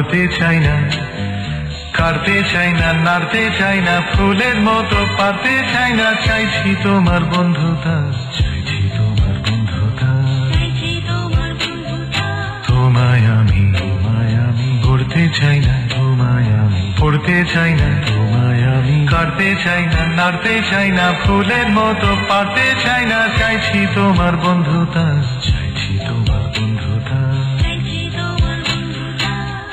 পড়তে চাই না, কাটতে চাই না, নাড়তে চাই না, ফুলের মতো পাতে চাই না, চাইছি তোমার বন্ধুতা, চাইছি তোমার বন্ধুতা, তোমায় আমি পড়তে চাই না, তোমায় আমি পড়তে চাই না, তোমায় আমি কাটতে চাই না, নাড়তে চাই না, ফুলের মতো পাতে চাই না, চাইছি তোমার বন্ধুতা, চাইছি তোমার বন্ধুতা,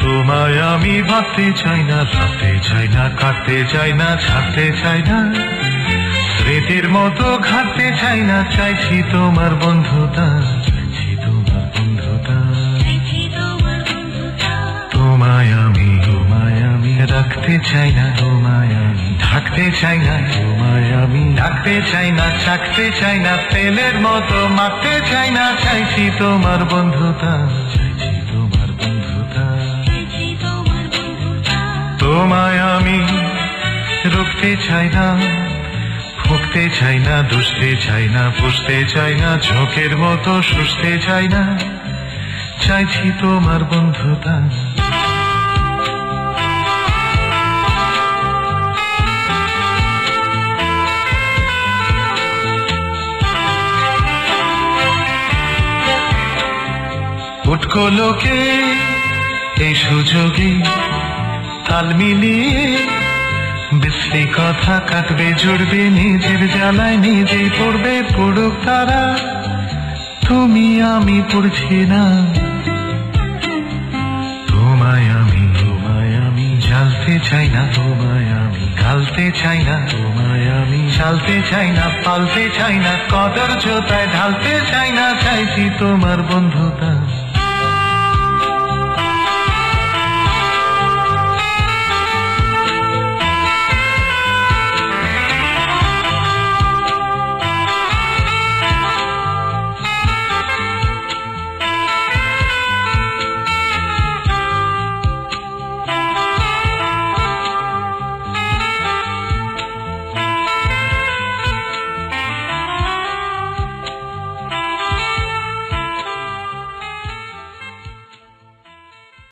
তোমায় আমি ভাবতে চাই না, ভাবতে চাই না, কাটতে চাই না, ছাড়তে চাই না, স্মৃতির মতো ঘাটতে চাই না, চাইছি তোমার বন্ধুতা, চাইছি তোমার বন্ধুতা, তোমায় আমি রাখতে চাই না, তোমায় আমি ঢাকতে চাই না, তোমায় আমি ডাকতে চাই না, চাকতে চাই না, তেলের মতো মাখতে চাই না, চাইছি তোমার বন্ধুতা, চাইছি তোমার বন্ধুতা, তোমায় আমি রুখতে চাই না, ফুঁকতে চাই না, দুষতে চাই না, পুষতে চাই না, ঝোঁকের মতো শুষতে চাই না, চাইছি তোমার বন্ধুতা। উটকো লোকে এই সুযোগে তাল মিলিয়ে বিশ্রী কথা কাটবে, জুড়বে, নিজের জ্বালায় নিজেই পড়বে, পড়ুক তারা, তুমি আমি পড়ছি না, তোমায় আমি জ্বালতে চাই না, তোমায় আমি ঢালতে চাই না, তোমায় আমি চালতে চাই না, পালতে চাই না, কদর জোতায় ঢালতে চাই না, চাইছি তোমার বন্ধুতা,